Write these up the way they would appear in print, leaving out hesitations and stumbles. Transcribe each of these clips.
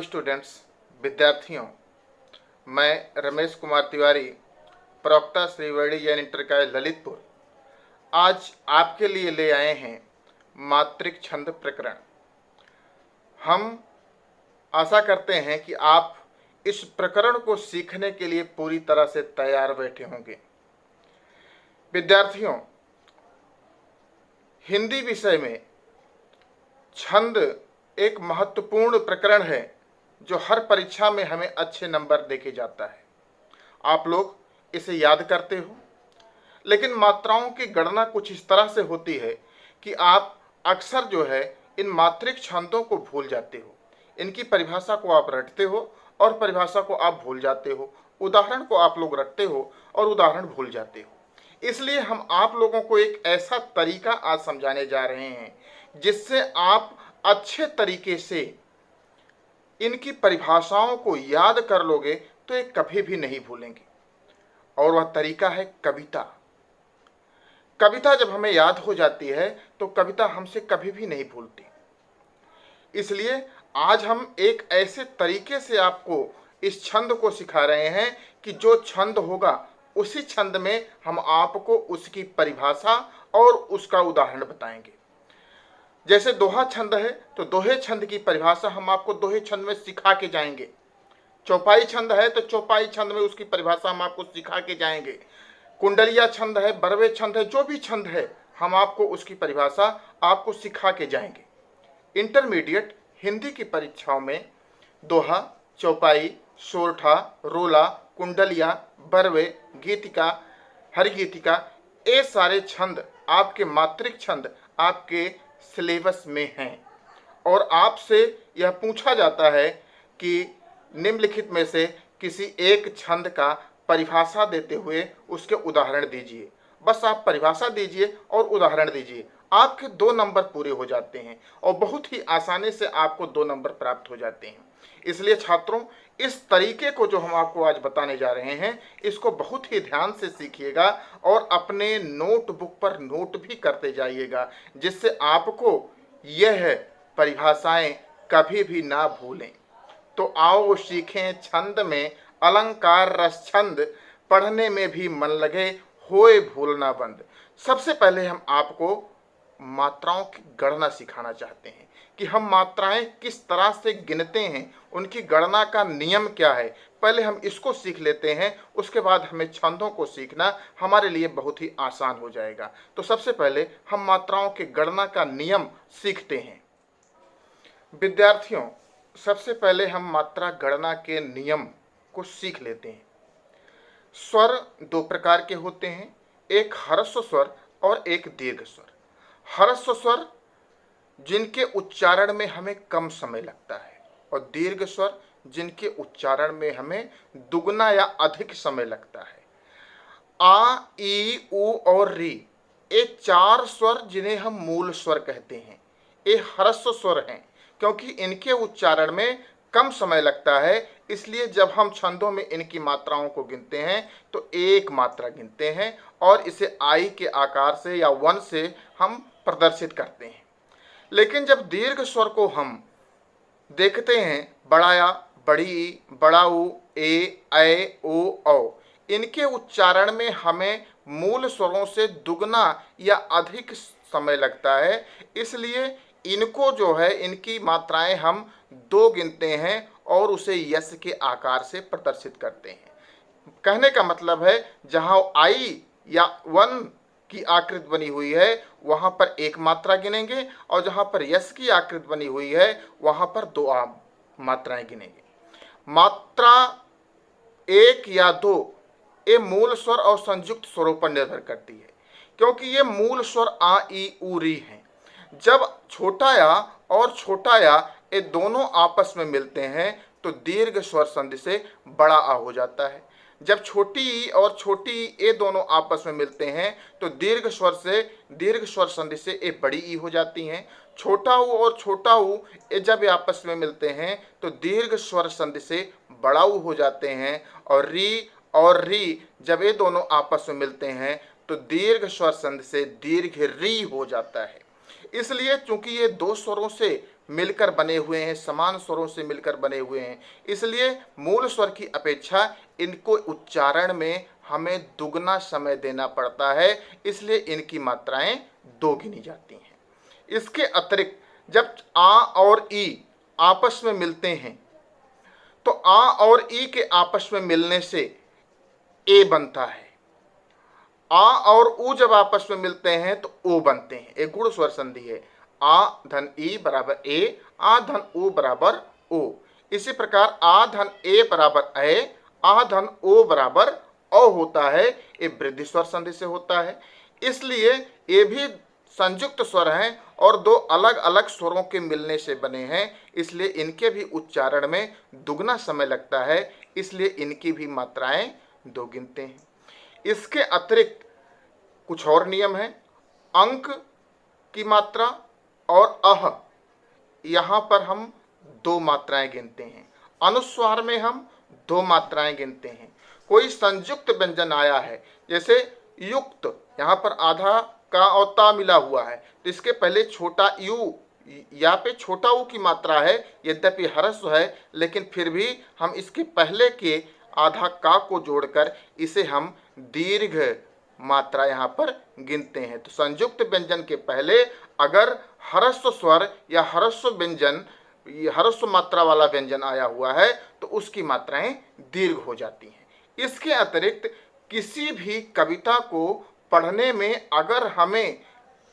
Students, विद्यार्थियों, मैं रमेश कुमार तिवारी, प्रवक्ता श्रीवर्णी जैन इंटर कॉलेज ललितपुर, आज आपके लिए ले आए हैं मात्रिक छंद प्रकरण। हम आशा करते हैं कि आप इस प्रकरण को सीखने के लिए पूरी तरह से तैयार बैठे होंगे। विद्यार्थियों, हिंदी विषय में छंद एक महत्वपूर्ण प्रकरण है जो हर परीक्षा में हमें अच्छे नंबर देके जाता है। आप लोग इसे याद करते हो, लेकिन मात्राओं की गणना कुछ इस तरह से होती है कि आप अक्सर जो है इन मात्रिक छंदों को भूल जाते हो। इनकी परिभाषा को आप रटते हो और परिभाषा को आप भूल जाते हो, उदाहरण को आप लोग रटते हो और उदाहरण भूल जाते हो। इसलिए हम आप लोगों को एक ऐसा तरीका आज समझाने जा रहे हैं जिससे आप अच्छे तरीके से इनकी परिभाषाओं को याद कर लोगे तो ये कभी भी नहीं भूलेंगे। और वह तरीका है कविता। कविता जब हमें याद हो जाती है तो कविता हमसे कभी भी नहीं भूलती। इसलिए आज हम एक ऐसे तरीके से आपको इस छंद को सिखा रहे हैं कि जो छंद होगा उसी छंद में हम आपको उसकी परिभाषा और उसका उदाहरण बताएंगे। जैसे दोहा छंद है तो दोहे छंद की परिभाषा हम आपको दोहे छंद में सिखा के जाएंगे। चौपाई छंद है तो चौपाई छंद में उसकी परिभाषा हम आपको सिखा के जाएंगे। कुंडलिया छंद है, बरवे छंद है, जो भी छंद है हम आपको उसकी परिभाषा आपको सिखा के जाएंगे। इंटरमीडिएट हिंदी की परीक्षाओं में दोहा, चौपाई, सोरठा, रोला, कुंडलिया, बरवे, गीतिका, हरिगीतिका, ये सारे छंद आपके मात्रिक छंद आपके सिलेबस में हैं। और आपसे यह पूछा जाता है कि निम्नलिखित में से किसी एक छंद का परिभाषा देते हुए उसके उदाहरण दीजिए। बस आप परिभाषा दीजिए और उदाहरण दीजिए, आपके 2 नंबर पूरे हो जाते हैं और बहुत ही आसानी से आपको 2 नंबर प्राप्त हो जाते हैं। इसलिए छात्रों, इस तरीके को जो हम आपको आज बताने जा रहे हैं इसको बहुत ही ध्यान से सीखिएगा और अपने नोटबुक पर नोट भी करते जाइएगा, जिससे आपको यह परिभाषाएं कभी भी ना भूलें। तो आओ सीखें छंद में अलंकार रस छंद, पढ़ने में भी मन लगे, होए भूलना बंद। सबसे पहले हम आपको मात्राओं की गणना सिखाना चाहते हैं कि हम मात्राएं किस तरह से गिनते हैं, उनकी गणना का नियम क्या है। पहले हम इसको सीख लेते हैं, उसके बाद हमें छंदों को सीखना हमारे लिए बहुत ही आसान हो जाएगा। तो सबसे पहले हम मात्राओं की गणना का नियम सीखते हैं। विद्यार्थियों, सबसे पहले हम मात्रा गणना के नियम को सीख लेते हैं। स्वर 2 प्रकार के होते हैं, एक ह्रस्व स्वर और एक दीर्घ स्वर। ह्रस्व स्वर जिनके उच्चारण में हमें कम समय लगता है और दीर्घ स्वर जिनके उच्चारण में हमें दुगना या अधिक समय लगता है। आ, ई, उ और री, ये 4 स्वर जिन्हें हम मूल स्वर कहते हैं, ये ह्रस्व स्वर हैं क्योंकि इनके उच्चारण में कम समय लगता है। इसलिए जब हम छंदों में इनकी मात्राओं को गिनते हैं तो एक मात्रा गिनते हैं और इसे आई के आकार से या 1 से हम प्रदर्शित करते हैं। लेकिन जब दीर्घ स्वर को हम देखते हैं, बड़ाया, बड़ी, बड़ाऊ, ए, ओ, औ, इनके उच्चारण में हमें मूल स्वरों से दुगना या अधिक समय लगता है। इसलिए इनको जो है इनकी मात्राएं हम 2 गिनते हैं और उसे यस के आकार से प्रदर्शित करते हैं। कहने का मतलब है जहां आई या 1 की आकृति बनी हुई है वहां पर 1 मात्रा गिनेंगे और जहां पर यस की आकृति बनी हुई है वहां पर 2 मात्राएं गिनेंगे। मात्रा 1 या 2 ये मूल स्वर और संयुक्त स्वरों पर निर्भर करती है, क्योंकि ये मूल स्वर आ, ई, उ, री हैं। जब छोटा या और छोटा या ये दोनों आपस में मिलते हैं तो दीर्घ स्वर संधि से बड़ा आ हो जाता है। जब छोटी ई और छोटी ई ये दोनों आपस में मिलते हैं तो दीर्घ स्वर संधि से ये बड़ी ई हो जाती हैं। छोटा ऊ और छोटा ऊ ये जब आपस में मिलते हैं तो दीर्घ स्वर संधि से बड़ा ऊ हो जाते हैं। और री जब ये दोनों आपस में मिलते हैं तो दीर्घ स्वर संधि से दीर्घ री हो जाता है। इसलिए चूंकि ये दो स्वरों से मिलकर बने हुए हैं, समान स्वरों से मिलकर बने हुए हैं, इसलिए मूल स्वर की अपेक्षा इनको उच्चारण में हमें दुगना समय देना पड़ता है, इसलिए इनकी मात्राएं दो गिनी जाती हैं। इसके अतिरिक्त जब आ और ई आपस में मिलते हैं तो आ और ई के आपस में मिलने से ए बनता है। आ और उ जब आपस में मिलते हैं तो ओ बनते हैं। एक गुण स्वर संधि है। आ धन ई बराबर ए, आ धन ओ बराबर ओ। इसी प्रकार आ धन ए बराबर ए, आ धन ओ बराबर औ होता है। ये वृद्धि स्वर संधि से होता है, इसलिए ये भी संयुक्त स्वर हैं और दो अलग अलग स्वरों के मिलने से बने हैं, इसलिए इनके भी उच्चारण में दुगना समय लगता है, इसलिए इनकी भी मात्राएं दो गिनते हैं। इसके अतिरिक्त कुछ और नियम है। अंक की मात्रा और अह, यहाँ पर हम दो मात्राएं गिनते हैं। अनुस्वार में हम दो मात्राएं गिनते हैं। कोई संयुक्त व्यंजन आया है, जैसे युक्त, यहाँ पर आधा का और ता मिला हुआ है, तो इसके पहले छोटा यू, यहाँ पे छोटा ऊ की मात्रा है, यद्यपि ह्रस्व है, लेकिन फिर भी हम इसके पहले के आधा का को जोड़कर इसे हम दीर्घ मात्रा यहाँ पर गिनते हैं। तो संयुक्त व्यंजन के पहले अगर ह्रस्व स्वर या ह्रस्व व्यंजन, ह्रस्व मात्रा वाला व्यंजन आया हुआ है तो उसकी मात्राएं दीर्घ हो जाती हैं। इसके अतिरिक्त किसी भी कविता को पढ़ने में अगर हमें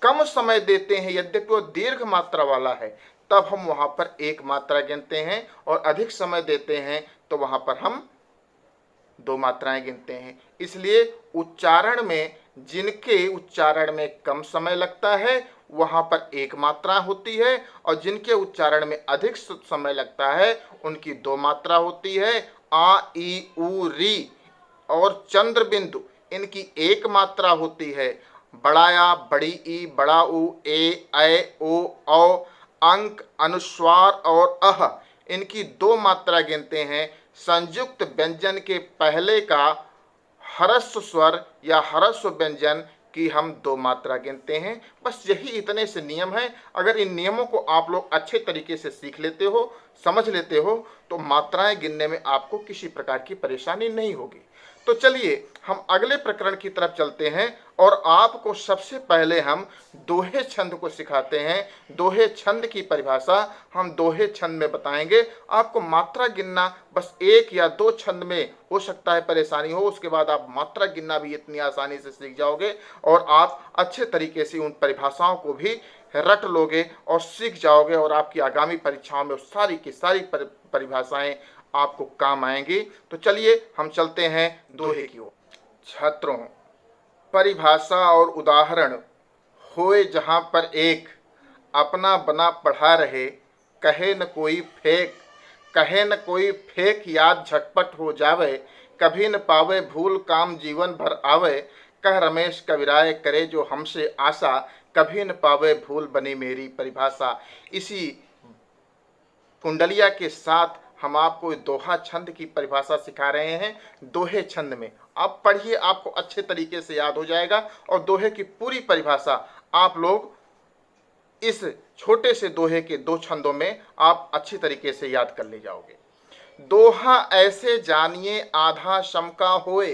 कम समय देते हैं, यद्यपि वो दीर्घ मात्रा वाला है, तब हम वहाँ पर एक मात्रा गिनते हैं, और अधिक समय देते हैं तो वहाँ पर हम दो मात्राएं गिनते हैं। इसलिए उच्चारण में, जिनके उच्चारण में कम समय लगता है वहाँ पर एक मात्रा होती है, और जिनके उच्चारण में अधिक समय लगता है उनकी दो मात्रा होती है। आ ई उ री और चंद्र बिंदु, इनकी एक मात्रा होती है। बड़ा या, बड़ी ई, बड़ा उ, ए, ओ, औ। अंक, अनुस्वार और अह, इनकी दो मात्रा गिनते हैं। संयुक्त व्यंजन के पहले का ह्रस्व स्वर या ह्रस्व व्यंजन की हम दो मात्रा गिनते हैं। बस यही इतने से नियम हैं। अगर इन नियमों को आप लोग अच्छे तरीके से सीख लेते हो, समझ लेते हो, तो मात्राएं गिनने में आपको किसी प्रकार की परेशानी नहीं होगी। तो चलिए हम अगले प्रकरण की तरफ चलते हैं, और आपको सबसे पहले हम दोहे छंद को सिखाते हैं। दोहे छंद की परिभाषा हम दोहे छंद में बताएंगे। आपको मात्रा गिनना बस एक या दो छंद में हो सकता है परेशानी हो, उसके बाद आप मात्रा गिनना भी इतनी आसानी से सीख जाओगे, और आप अच्छे तरीके से उन परिभाषाओं को भी रट लोगे और सीख जाओगे, और आपकी आगामी परीक्षाओं में सारी की सारी परिभाषाएं आपको काम आएंगी। तो चलिए हम चलते हैं दोहे की ओर। छात्रों, परिभाषा और उदाहरण होए जहाँ पर एक, अपना बना पढ़ा रहे, कहे न कोई फेंक, कहे न कोई फेंक, याद झटपट हो जावे, कभी न पावे भूल, काम जीवन भर आवे, कह रमेश कविराय, करे जो हमसे आशा, कभी न पावे भूल, बनी मेरी परिभाषा। इसी कुंडलिया के साथ हम आपको दोहा छंद की परिभाषा सिखा रहे हैं। दोहे छंद में आप पढ़िए, आपको अच्छे तरीके से याद हो जाएगा, और दोहे की पूरी परिभाषा आप लोग इस छोटे से दोहे के दो छंदों में आप अच्छी तरीके से याद कर ले जाओगे। दोहा ऐसे जानिए आधा शम का होए,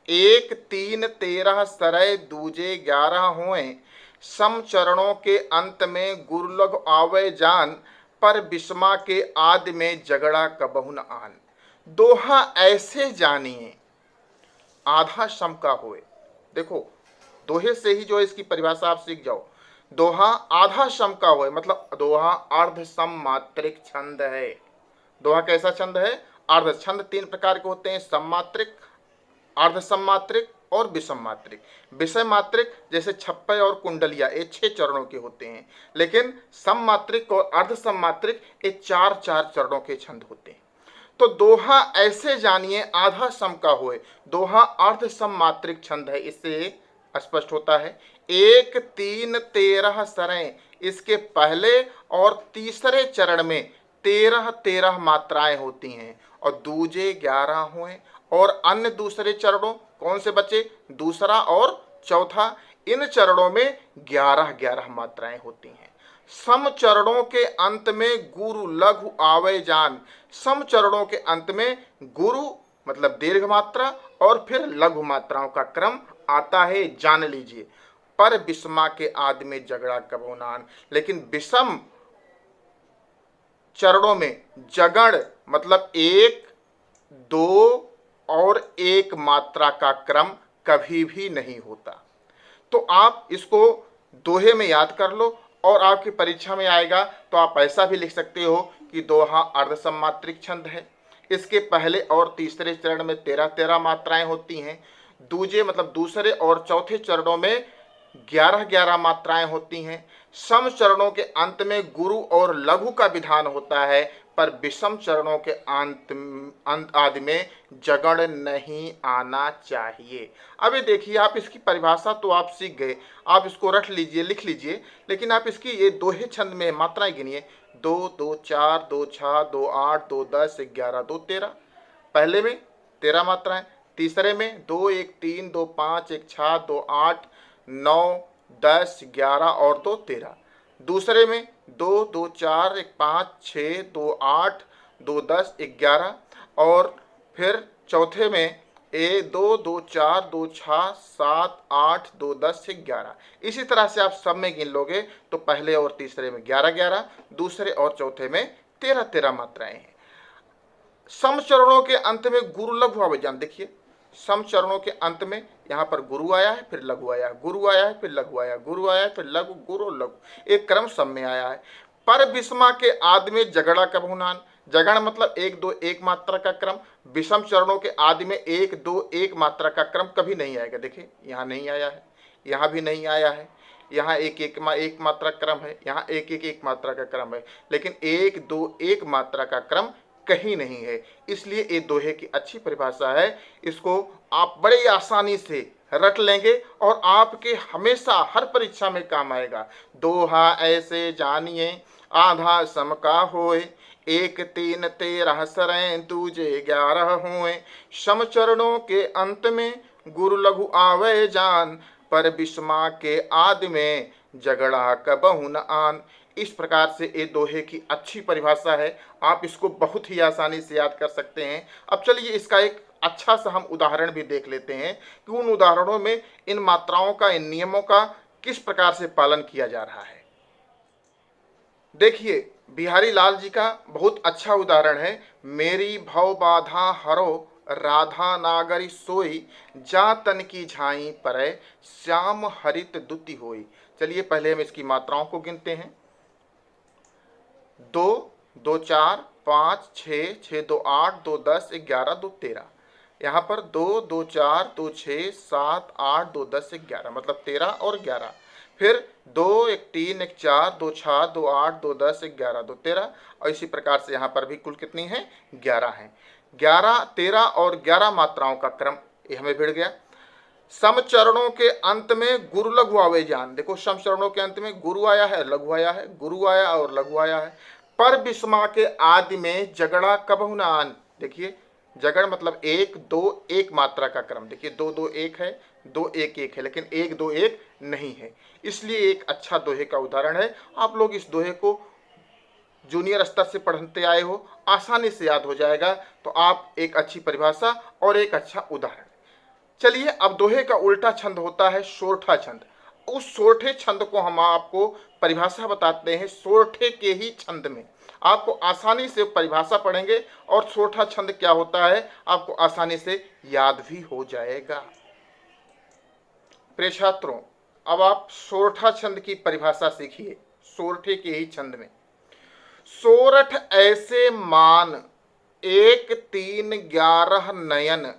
एक 3 13 सरय दूजे 11 होए, सम चरणों के अंत में गुरुलघु आवे जान, पर विषमा के आदि में झगड़ा कबहु न आन। दोहा ऐसे जानिए आधा सम का होए। देखो, दोहे से ही जो इसकी परिभाषा आप सीख जाओ। दोहा आधा सम का होए मतलब दोहा अर्ध सम मात्रिक छंद है। दोहा कैसा छंद है? अर्ध। छंद तीन प्रकार के होते हैं, सममात्रिक, अर्ध सममात्रिक और विषम मात्रिक। विषय मात्रिक जैसे छप्पय और कुंडलिया, ये 6 चरणों के होते हैं, लेकिन सममात्रिक और अर्ध सममात्रिक ये 4-4 चरणों के छंद होते हैं। तो दोहा ऐसे जानिए आधा सम का होए, दोहा अर्ध सममात्रिक छंद है, इससे स्पष्ट होता है। 1 3 13 सरें, इसके पहले और तीसरे चरण में 13-13 मात्राएं होती हैं, और दूजे 11 हुए, और अन्य दूसरे चरणों कौन से बचे? दूसरा और चौथा, इन चरणों में 11-11 मात्राएं होती हैं। सम चरणों के अंत में गुरु लघु आवे जान। सम चरणों के अंत में गुरु मतलब दीर्घ मात्रा और फिर लघु मात्राओं का क्रम आता है, जान लीजिए। पर विषमा के आदि में झगड़ा कबो नान। लेकिन विषम चरणों में जगड़ मतलब 1, 2 और 1 मात्रा का क्रम कभी भी नहीं होता। तो आप इसको दोहे में याद कर लो और आपकी परीक्षा में आएगा तो आप ऐसा भी लिख सकते हो कि दोहा अर्धसम्मात्रिक छंद है। इसके पहले और तीसरे चरण में 13-13 मात्राएं होती हैं। दूजे मतलब दूसरे और चौथे चरणों में 11-11 मात्राएं होती हैं। सम चरणों के अंत में गुरु और लघु का विधान होता है, पर विषम चरणों के अंत आदि में जगड़ नहीं आना चाहिए। अभी देखिए, आप इसकी परिभाषा तो आप सीख गए, आप इसको रट लीजिए, लिख लीजिए, लेकिन आप इसकी ये दोहे छंद में मात्राएं गिनिए। 2, 2, 4, 2, 6, 2, 8, 2, 10, 11, 2, 13। पहले में 13 मात्राएं, तीसरे में 2, 1, 3, 2, 5, 1, 6, 2, 8, 9, 10, 11 और 2, 13। दूसरे में 2, 2, 4, 1, 5, 6, 2, 8, 2, 10, 11 और फिर चौथे में 1, 2, 2, 4, 2, 6, 7, 8, 2, 10 से 11। इसी तरह से आप सब में गिन लोगे तो पहले और तीसरे में 11-11, दूसरे और चौथे में 13-13 मात्राएं हैं। सम चरणों के अंत में गुरु लघु आवेजान। देखिए, सम चरणों के अंत में यहाँ पर गुरु आया है, फिर लघु आया है, गुरु आया है, फिर लघु आया है, गुरु आया है, फिर लघु, गुरु, लघु, एक क्रम सम में आया है। पर विषमा के आदि में झगड़ा कबहु नान। जगड़ मतलब 1, 2, 1 मात्रा का क्रम। विषम चरणों के आदि में 1, 2, 1 मात्रा का क्रम कभी नहीं आएगा। देखिए, यहाँ नहीं आया है, यहाँ भी नहीं आया है, यहाँ 1 मात्रा क्रम है, यहाँ 1 मात्रा का क्रम है, लेकिन 1, 2, 1 मात्रा का क्रम कहीं नहीं है। इसलिए ये दोहे की अच्छी परिभाषा है। इसको आप बड़े आसानी से रट लेंगे और आपके हमेशा हर परीक्षा में काम आएगा। दोहा ऐसे जानिए आधा सम का होए, 1, 3, 13 सरें दूजे 11 हुए। सम चरणों के अंत में गुरु लघु आवे जान, पर विषमा के आदि में झगड़ा कबहु न आन। इस प्रकार से ये दोहे की अच्छी परिभाषा है। आप इसको बहुत ही आसानी से याद कर सकते हैं। अब चलिए इसका एक अच्छा सा हम उदाहरण भी देख लेते हैं कि उन उदाहरणों में इन मात्राओं का, इन नियमों का किस प्रकार से पालन किया जा रहा है। देखिए, बिहारी लाल जी का बहुत अच्छा उदाहरण है। मेरी भव बाधा हरो राधा नागरी सोई, जा तन की झाई परै श्याम हरित दुति होई। चलिए पहले हम इसकी मात्राओं को गिनते हैं। 2, 2, 4, 5, 6, 6, 2, 8, 2, 10, 11, 2, 13। यहाँ पर 2, 2, 4, 2, 6, 7, 8, 2, 10, 11 मतलब 13 और 11। फिर 2, 1, 3, 1, 4, 2, 6, 2, 8, 2, 10, 11, 2, 13 और इसी प्रकार से यहाँ पर भी कुल कितनी है? 11 है। 11, 13 और 11 मात्राओं का क्रम ये हमें भिड़ गया। सम चरणों के अंत में गुरु लघु आवे जान। देखो, सम चरणों के अंत में गुरु आया है, लघु आया है, गुरु आया और लघु आया है। पर विषमा के आदि में झगड़ा कबहु न आन। देखिए, झगड़ मतलब 1, 2, 1 मात्रा का क्रम। देखिए 2, 2, 1 है, 2, 1, 1 है, लेकिन 1, 2, 1 नहीं है। इसलिए एक अच्छा दोहे का उदाहरण है। आप लोग इस दोहे को जूनियर स्तर से पढ़ते आए हो, आसानी से याद हो जाएगा। तो आप एक अच्छी परिभाषा और एक अच्छा उदाहरण। चलिए, अब दोहे का उल्टा छंद होता है सोरठा छंद। उस सोरठे छंद को हम आपको परिभाषा बताते हैं। सोरठे के ही छंद में आपको आसानी से परिभाषा पढ़ेंगे और सोरठा छंद क्या होता है आपको आसानी से याद भी हो जाएगा। प्रिय छात्रों, अब आप सोरठा छंद की परिभाषा सीखिए। सोरठे के ही छंद में सोरठ ऐसे मान 1, 3, 11 नयन,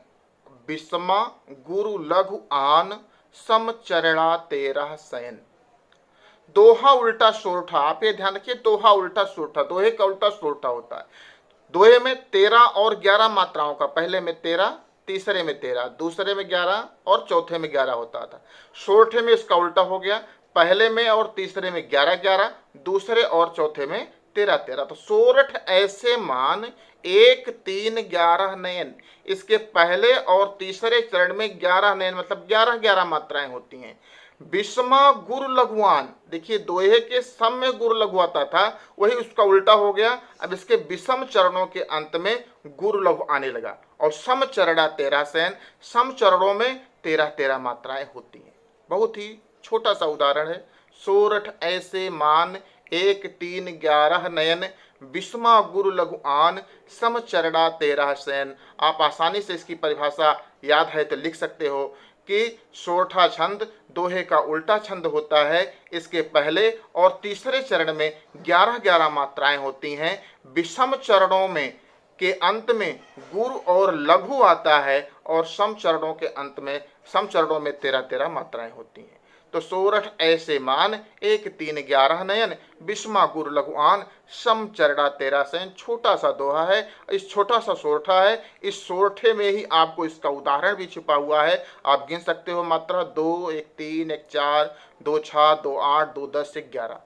विषमा गुरु लघु आन, सम चरणा 13 शयन। दोहा उल्टा सोरठा। आप ये ध्यान रखिए, दोहा उल्टा सोरठा, दोहे का उल्टा सोरठा होता है। दोहे में 13 और 11 मात्राओं का, पहले में 13, तीसरे में 13, दूसरे में 11 और चौथे में 11 होता था। सोरठे में इसका उल्टा हो गया, पहले में और तीसरे में 11-11, दूसरे और चौथे में 13-13। तो सोरठ ऐसे मान 1, 3, 11 नयन। इसके पहले और तीसरे चरण में 11 नयन मतलब 11-11 मात्राएं होती हैं। विषमा गुरु लघुआन, देखिए दोहे के सम में गुरु लघु आता था, वही उसका उल्टा हो गया। अब इसके विषम चरणों के अंत में गुरु लघु आने लगा। और सम चरणा 13 सैन, सम चरणों में 13 मात्राएं होती हैं। बहुत ही छोटा सा उदाहरण है। सोरठ ऐसे मान, 1 3 11 नयन, विषमा गुरु लघु आन, सम चरणा 13 सैन। आप आसानी से इसकी परिभाषा याद है तो लिख सकते हो कि सोरठा छंद दोहे का उल्टा छंद होता है। इसके पहले और तीसरे चरण में 11 मात्राएं होती हैं। विषम चरणों में के अंत में गुरु और लघु आता है और सम चरणों के अंत में सम चरणों में 13 मात्राएं होती हैं। तो सोरठ ऐसे मान, 1 3 11 नयन, विषमा गुरु लघु आन, सम चरणा 13 सैन। छोटा सा दोहा है, इस छोटा सा सोरठा है। इस सोरठे में ही आपको इसका उदाहरण भी छिपा हुआ है। आप गिन सकते हो मात्रा 2 1 3 1 4 2 6 2 8 2 10 1 11।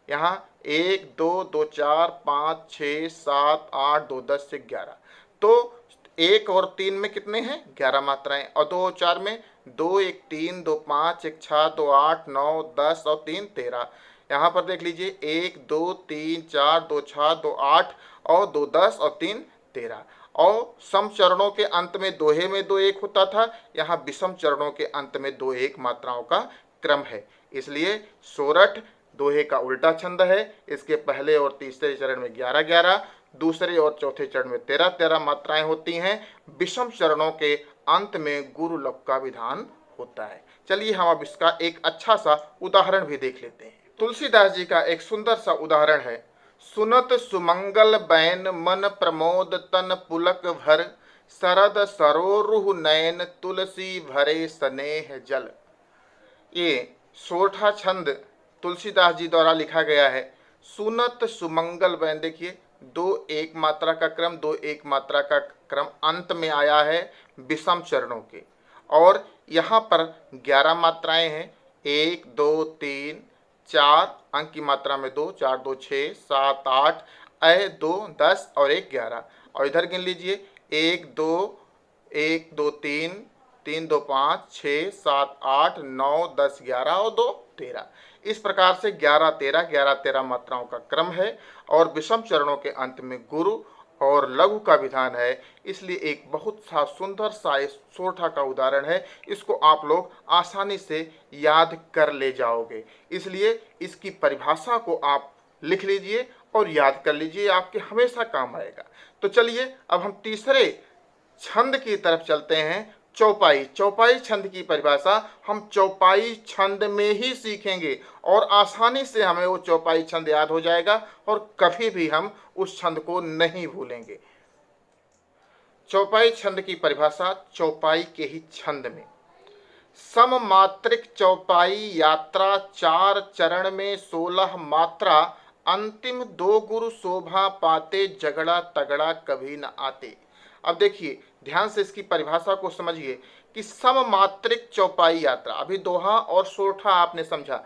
यहाँ 1 2 2 4 5 6 7 8 2 10 से 11। तो 1 और 3 में कितने हैं? 11 मात्राएं। और 2 और 4 में 2 1 3 2 5 1 6 2 8 9 10 और 3 13। यहाँ पर देख लीजिए 1 2 3 4 2 6 2 8 और 2 10 और 3 13। और सम चरणों के अंत में दोहे में 2 1 होता था, यहाँ विषम चरणों के अंत में 2 1 मात्राओं का क्रम है। इसलिए सोरठ दोहे का उल्टा छंद है। इसके पहले और तीसरे चरण में 11, दूसरे और चौथे चरण में 13 मात्राएं होती हैं। विषम चरणों के अंत में गुरु लघु का विधान होता है। चलिए हम अब इसका एक अच्छा सा उदाहरण भी देख लेते हैं। तुलसीदास जी का एक सुंदर सा उदाहरण है। सुनत सुमंगल बैन, मन प्रमोद तन पुलक भर, शरद सरोरुह नयन, तुलसी भरे स्नेह जल। ये सोरठा छंद तुलसीदास जी द्वारा लिखा गया है। सुनत सुमंगल बैन, देखिए 2 1 मात्रा का क्रम, 2 1 मात्रा का क्रम अंत में आया है विषम चरणों के। और यहाँ पर 11 मात्राएं हैं। 1 2 3 4 अंक की मात्रा में 2 4 2 6 7 8 2 10 और 1 11। और इधर गिन लीजिए 1 2 1 2 3 3 2 5 6 7 8 9 10 11 और 2 13। इस प्रकार से 11 मात्राओं का क्रम है। और विषम चरणों के अंत में गुरु और लघु का विधान है। इसलिए एक बहुत सा सुंदर सा इस सोरठा का उदाहरण है। इसको आप लोग आसानी से याद कर ले जाओगे। इसलिए इसकी परिभाषा को आप लिख लीजिए और याद कर लीजिए, आपके हमेशा काम आएगा। तो चलिए अब हम तीसरे छंद की तरफ चलते हैं। चौपाई। चौपाई छंद की परिभाषा हम चौपाई छंद में ही सीखेंगे और आसानी से हमें वो चौपाई छंद याद हो जाएगा और कभी भी हम उस छंद को नहीं भूलेंगे। चौपाई छंद की परिभाषा चौपाई के ही छंद में। सममात्रिक चौपाई यात्रा, 4 चरण में 16 मात्रा, अंतिम 2 गुरु शोभा पाते, झगड़ा तगड़ा कभी न आते। अब देखिए ध्यान से इसकी परिभाषा को समझिए कि सममात्रिक चौपाई यात्रा, अभी दोहा और सोरठा आपने समझा।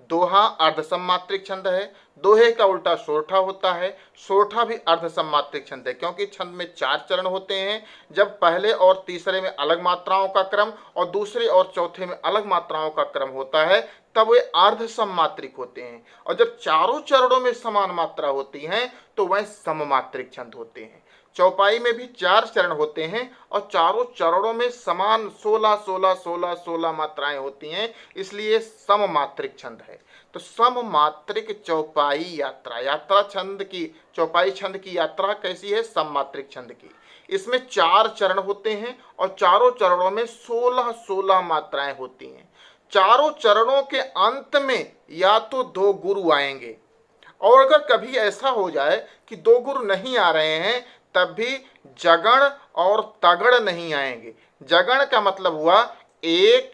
दोहा अर्ध सममात्रिक छंद है, दोहे का उल्टा सोरठा होता है। सोरठा भी अर्ध सममात्रिक छंद है क्योंकि छंद में 4 चरण होते हैं। जब पहले और तीसरे में अलग मात्राओं का क्रम और दूसरे और चौथे में अलग मात्राओं का क्रम होता है तब वे अर्ध सममात्रिक होते हैं। और जब चारों चरणों में समान मात्रा होती हैं तो वह सममात्रिक छंद होते हैं। चौपाई में भी 4 चरण होते हैं और चारों चरणों में समान 16 मात्राएं होती हैं, इसलिए सममात्रिक छंद है। तो सममात्रिक चौपाई यात्रा, यात्रा छंद की, चौपाई छंद की यात्रा कैसी है? सममात्रिक छंद की। इसमें 4 चरण होते हैं और चारों चरणों में 16 मात्राएं होती हैं। चारों चरणों के अंत में या तो 2 गुरु आएंगे, और अगर कभी ऐसा हो जाए कि 2 गुरु नहीं आ रहे हैं तब भी जगण और तगड़ नहीं आएंगे। जगण का मतलब हुआ 1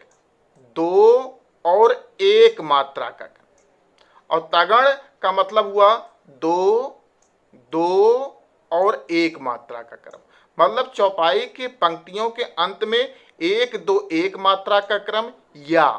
2 और 1 मात्रा का, और तगड़ का मतलब हुआ 2 2 और 1 मात्रा का क्रम। मतलब चौपाई के पंक्तियों के अंत में 1 2 1 मात्रा का क्रम या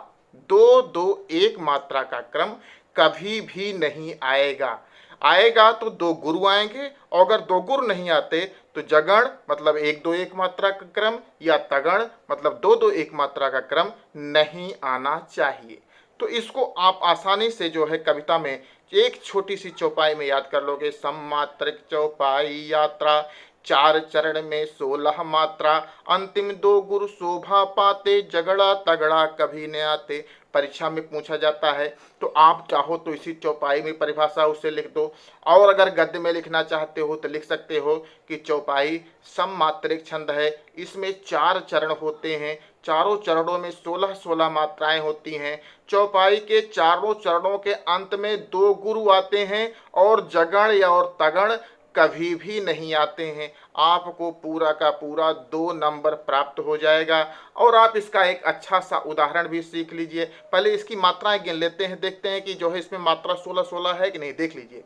2 2 1 मात्रा का क्रम कभी भी नहीं आएगा। आएगा तो 2 गुरु आएंगे, और अगर 2 गुरु नहीं आते तो जगण मतलब 1 2 1 मात्रा का क्रम या तगण मतलब 2 2 1 मात्रा का क्रम नहीं आना चाहिए। तो इसको आप आसानी से जो है कविता में एक छोटी सी चौपाई में याद कर लोगे। सम्मात्रक चौपाई यात्रा, 4 चरण में 16 मात्रा, अंतिम 2 गुरु शोभा पाते, झगड़ा तगड़ा कभी न आते। परीक्षा में पूछा जाता है, तो आप चाहो तो इसी चौपाई में परिभाषा उसे लिख दो, और अगर गद्य में लिखना चाहते हो तो लिख सकते हो कि चौपाई सममात्रिक छंद है, इसमें 4 चरण होते हैं, चारों चरणों में 16-16 मात्राएं होती हैं। चौपाई के चारों चरणों के अंत में 2 गुरु आते हैं और जगण या और तगण कभी भी नहीं आते हैं। आपको पूरा का पूरा 2 नंबर प्राप्त हो जाएगा। और आप इसका एक अच्छा सा उदाहरण भी सीख लीजिए। पहले इसकी मात्राएं गिन लेते हैं, देखते हैं कि जो है इसमें मात्रा 16-16 है कि नहीं। देख लीजिए,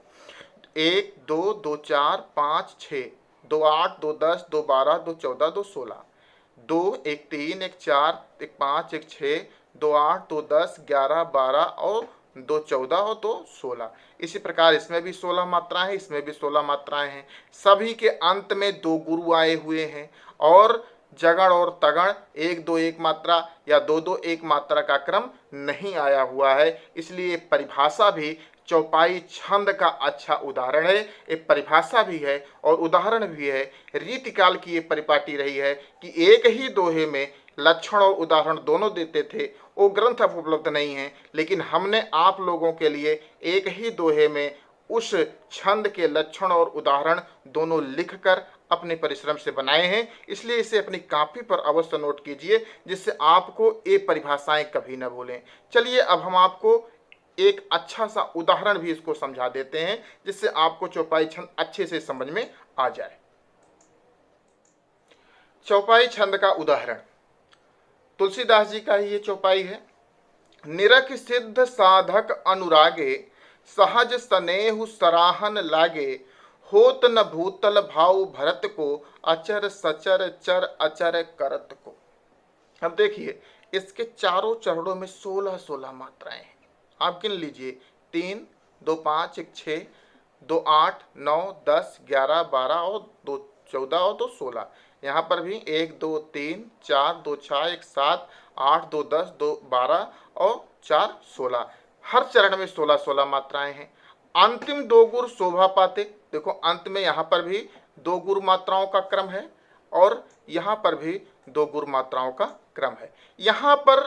1 2 2 4 5 6, 2 8 2 10 2 12 2 14 2 16, 2 1 3 1 4 1 5 1 6, 2 8 2 10 11 12 और 2 14 और 2 16। इसी प्रकार इसमें भी 16 मात्राएं हैं, इसमें भी 16 मात्राएं हैं। सभी के अंत में 2 गुरु आए हुए हैं और जगड़ और तगड़ 1 2 1 मात्रा या 2 2 1 मात्रा का क्रम नहीं आया हुआ है। इसलिए परिभाषा भी चौपाई छंद का अच्छा उदाहरण है। एक परिभाषा भी है और उदाहरण भी है। रीतिकाल की ये परिपाटी रही है कि एक ही दोहे में लक्षण और उदाहरण दोनों देते थे। वो ग्रंथ अब उपलब्ध नहीं है, लेकिन हमने आप लोगों के लिए एक ही दोहे में उस छंद के लक्षण और उदाहरण दोनों लिखकर अपने परिश्रम से बनाए हैं। इसलिए इसे अपनी कॉपी पर अवश्य नोट कीजिए, जिससे आपको ये परिभाषाएं कभी न भूलें। चलिए अब हम आपको एक अच्छा सा उदाहरण भी इसको समझा देते हैं, जिससे आपको चौपाई छंद अच्छे से समझ में आ जाए। चौपाई छंद का उदाहरण तुलसीदास जी का ही ये चौपाई है। निरख सिद्ध साधक अनुरागे, सहज स्नेहु सराहन लागे, होत न भूतल भाव भरत को, अचर सचर चर अचर करत को। अब देखिए, इसके चारों चरणों में 16-16 मात्राएं हैं। आप गिन लीजिए, 3 2 5 1 6, 2 8 9 10 11 12 और 2 14 और 2 16। यहाँ पर भी 1 2 3 4 2 6 1 7 8 2 10 2 12 और 4 16। हर चरण में 16-16 मात्राएं हैं। अंतिम 2 गुरु शोभा पाते। देखो, अंत में यहाँ पर भी 2 गुरु मात्राओं का क्रम है और यहाँ पर भी 2 गुरु मात्राओं का क्रम है। यहाँ पर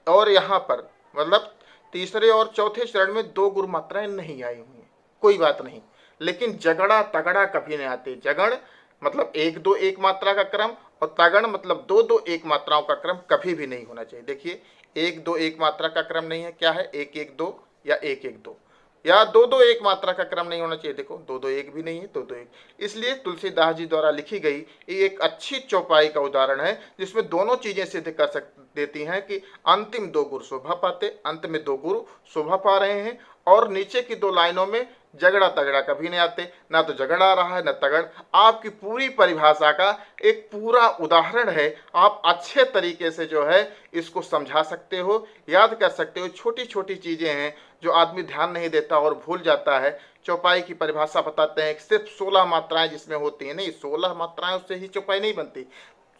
और यहाँ पर मतलब तीसरे और चौथे चरण में 2 गुरु मात्राएं नहीं आई हुई हैं, कोई बात नहीं। लेकिन जगड़ा तगड़ा कभी नहीं आते। जगड़ मतलब 1 2 1 मात्रा का क्रम और तगड़ मतलब 2 2 1 मात्राओं का क्रम कभी भी नहीं होना चाहिए। देखिए, 1 2 1 मात्रा का क्रम नहीं है, क्या है 1 1 2 या 1 1 2 या 2 2 1 मात्रा का क्रम नहीं होना चाहिए। देखो, 2 2 1 भी नहीं है, 2 2 1। इसलिए तुलसीदास जी द्वारा लिखी गई ये एक अच्छी चौपाई का उदाहरण है, जिसमें दोनों चीजें सिद्ध कर देती हैं कि अंतिम 2 गुरु शोभा पाते, अंत में 2 गुरु शोभा पा रहे हैं, और नीचे की 2 लाइनों में झगड़ा तगड़ा कभी नहीं आते। ना तो झगड़ा आ रहा है न तगड़। आपकी पूरी परिभाषा का एक पूरा उदाहरण है। आप अच्छे तरीके से जो है इसको समझा सकते हो, याद कर सकते हो। छोटी छोटी चीजें हैं जो आदमी ध्यान नहीं देता और भूल जाता है। चौपाई की परिभाषा बताते हैं कि सिर्फ 16 मात्राएं जिसमें होती हैं। नहीं, 16 मात्राएं उससे ही चौपाई नहीं बनती।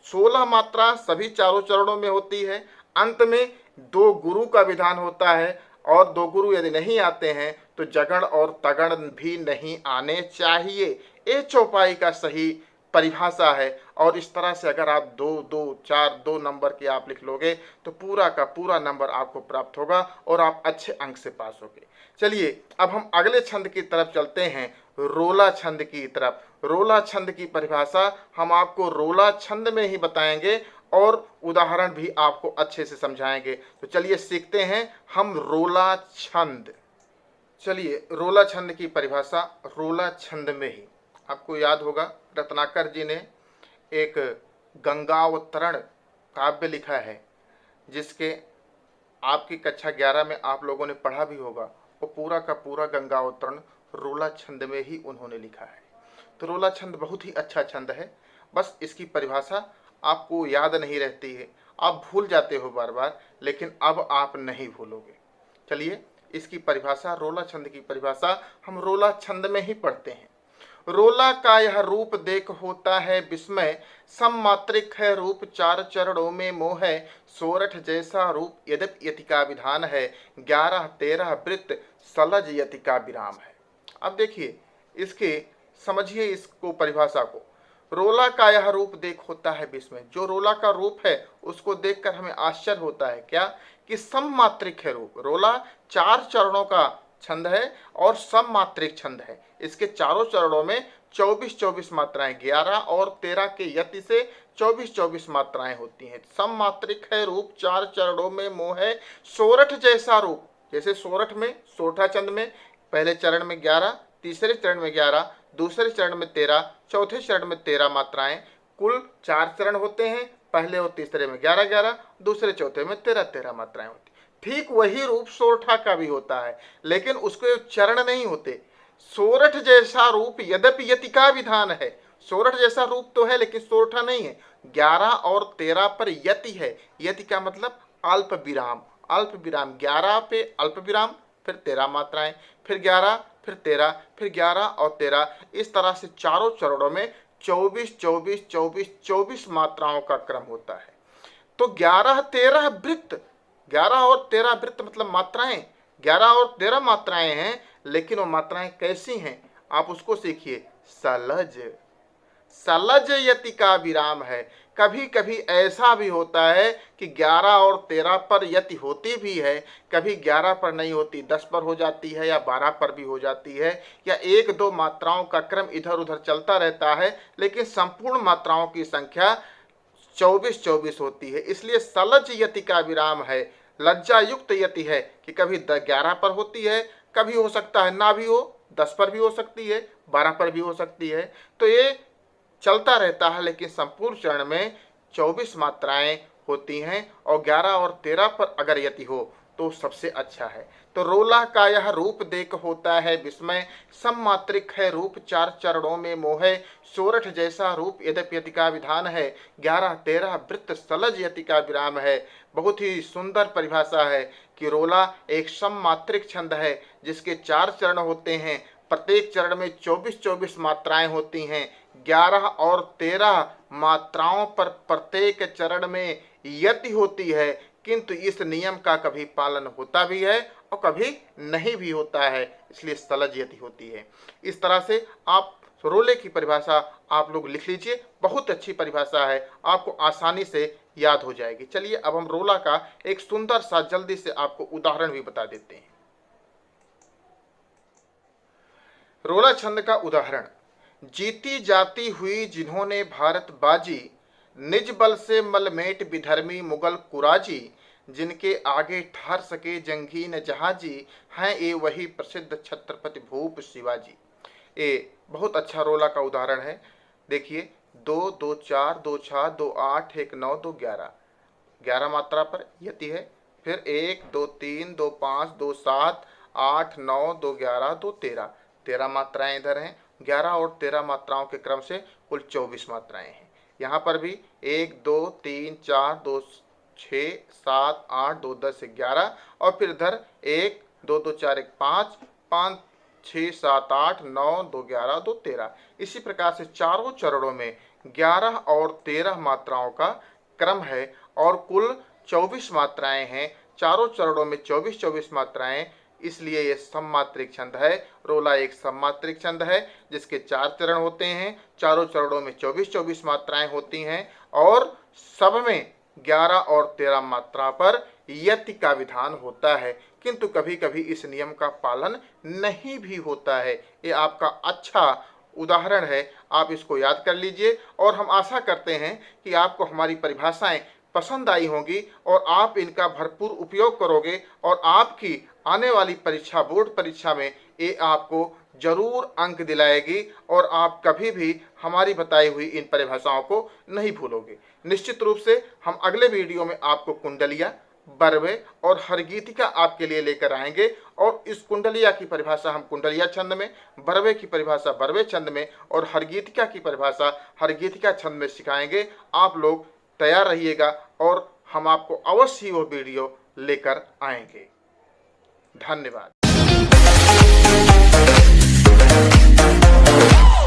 16 मात्रा सभी चारों चरणों में होती है। अंत में 2 गुरु का विधान होता है, और 2 गुरु यदि नहीं आते हैं तो जगड़ और तगड़ भी नहीं आने चाहिए। ये चौपाई का सही परिभाषा है। और इस तरह से अगर आप 2 2 4 2 नंबर के आप लिख लोगे तो पूरा का पूरा नंबर आपको प्राप्त होगा और आप अच्छे अंक से पास होगे। चलिए अब हम अगले छंद की तरफ चलते हैं, रोला छंद की तरफ। रोला छंद की परिभाषा हम आपको रोला छंद में ही बताएंगे और उदाहरण भी आपको अच्छे से समझाएंगे। तो चलिए सीखते हैं हम रोला छंद। चलिए, रोला छंद की परिभाषा रोला छंद में ही आपको याद होगा, रत्नाकर जी ने एक गंगावतरण काव्य लिखा है, जिसके आपकी कक्षा 11 में आप लोगों ने पढ़ा भी होगा। वो पूरा का पूरा गंगावतरण रोला छंद में ही उन्होंने लिखा है। तो रोला छंद बहुत ही अच्छा छंद है। बस इसकी परिभाषा आपको याद नहीं रहती है, आप भूल जाते हो बार बार, लेकिन अब आप नहीं भूलोगे। चलिए, इसकी परिभाषा, रोला छंद की परिभाषा हम रोला छंद में ही पढ़ते हैं। रोला का यह रूप देख होता है विस्मय, सममात्रिक है रूप चार चरणों में मोह है, सोरठ जैसा रूप यद्यपि यति का विधान है, 11 13 वृत्त सलज यति का विराम है। अब देखिए इसके, समझिए इसको, परिभाषा को। रोला का यह रूप देख होता है विस्मय, जो रोला का रूप है उसको देखकर हमें आश्चर्य होता है, क्या कि सममात्रिक है रूप। रोला 4 चरणों का छंद है और सममात्रिक छंद है। इसके चारों चरणों में 24-24 मात्राएं, 11 और 13 के यति से 24-24 मात्राएं होती हैं। सममात्रिक है रूप चार चरणों में मोह है, सोरठ जैसा रूप, जैसे सोरठ में, सोरठा छंद में पहले चरण में 11, तीसरे चरण में 11, दूसरे चरण में 13, चौथे चरण में 13 मात्राएं, कुल 4 चरण होते हैं। पहले और तीसरे में 11-11, दूसरे चौथे में 13-13 मात्राएं होती। ठीक वही रूप सोरठा का भी होता है, लेकिन उसके चरण नहीं होते। सोरठ जैसा रूप यद्यपि यति का विधान है, सोरठ जैसा रूप तो है लेकिन सोरठा नहीं है। 11 और 13 पर यति है, यति का मतलब अल्प विराम, अल्प विराम, 11 पे अल्प विराम, फिर 13 मात्राएं, फिर 11, फिर 13, फिर 11 और 13, इस तरह से चारों चरणों में 24-24-24-24 मात्राओं का क्रम होता है। तो 11-13 वृत्त, 11 और 13 वृत्त मतलब मात्राएं, 11 और 13 मात्राएं हैं, लेकिन वो मात्राएं कैसी हैं आप उसको सीखिए। सलज, सलज यति का विराम है। कभी कभी ऐसा भी होता है कि 11 और 13 पर यति होती भी है, कभी 11 पर नहीं होती, 10 पर हो जाती है या 12 पर भी हो जाती है, या 1-2 मात्राओं का क्रम इधर उधर चलता रहता है, लेकिन संपूर्ण मात्राओं की संख्या 24-24 होती है। इसलिए सलज यति का विराम है, लज्जा युक्त यति है कि कभी 11 पर होती है, कभी हो सकता है ना भी हो, 10 पर भी हो सकती है, 12 पर भी हो सकती है। तो ये चलता रहता है, लेकिन संपूर्ण चरण में 24 मात्राएं होती हैं, और 11 और 13 पर अगर यति हो तो सबसे अच्छा है। तो रोला का यह रूप देख होता है विस्मय, सममात्रिक है रूप चार चरणों में मोह है, सोरठ जैसा रूप यद्यपि यति का विधान है, 11-13 वृत्त सलज यति का विराम है। बहुत ही सुंदर परिभाषा है कि रोला एक सममात्रिक छंद है जिसके 4 चरण होते हैं, प्रत्येक चरण में 24-24 मात्राएं होती हैं, 11 और 13 मात्राओं पर प्रत्येक चरण में यति होती है, किंतु इस नियम का कभी पालन होता भी है और कभी नहीं भी होता है, इसलिए सलज यति होती है। इस तरह से आप रोले की परिभाषा आप लोग लिख लीजिए, बहुत अच्छी परिभाषा है, आपको आसानी से याद हो जाएगी। चलिए अब हम रोला का एक सुंदर सा जल्दी से आपको उदाहरण भी बता देते हैं। रोला छंद का उदाहरण। जीती जाती हुई जिन्होंने भारत बाजी, निज बल से मलमेट विधर्मी मुगल कुराजी, जिनके आगे ठहर सके जंगी न जहाजी, हैं ये वही प्रसिद्ध छत्रपति भूप शिवाजी। ये बहुत अच्छा रोला का उदाहरण है। देखिए 2 2 4 2 6 2 8 1 9 2 11, 11 मात्रा पर यति है, फिर 1 2 3 2 5 2 7 8 9 2 11 2 13, 13 मात्राएं इधर हैं। 11 और 13 मात्राओं के क्रम से कुल 24 मात्राएं हैं। यहाँ पर भी 1 2 3 4 2 6 7 8 2 10 11, और फिर इधर 1 2 2 4 1 5 5 6 7 8 9 2 11 2 13। इसी प्रकार से चारों चरणों में 11 और 13 मात्राओं का क्रम है और कुल 24 मात्राएं हैं। चारों चरणों में 24-24 मात्राएं, इसलिए ये सममात्रिक छंद है। रोला एक सममात्रिक छंद है जिसके 4 चरण होते हैं, चारों चरणों में 24-24 मात्राएं होती हैं, और सब में 11 और 13 मात्रा पर यति का विधान होता है, किंतु कभी कभी इस नियम का पालन नहीं भी होता है। ये आपका अच्छा उदाहरण है, आप इसको याद कर लीजिए, और हम आशा करते हैं कि आपको हमारी परिभाषाएं पसंद आई होंगी और आप इनका भरपूर उपयोग करोगे, और आपकी आने वाली परीक्षा, बोर्ड परीक्षा में ये आपको जरूर अंक दिलाएगी, और आप कभी भी हमारी बताई हुई इन परिभाषाओं को नहीं भूलोगे। निश्चित रूप से हम अगले वीडियो में आपको कुंडलिया, बरवे और हरगीतिका आपके लिए लेकर आएंगे, और इस कुंडलिया की परिभाषा हम कुंडलिया छंद में, बरवे की परिभाषा बरवे छंद में, और हरगीतिका की परिभाषा हरगीतिका छंद में सिखाएंगे। आप लोग तैयार रहिएगा और हम आपको अवश्य ही वो वीडियो लेकर आएंगे। धन्यवाद।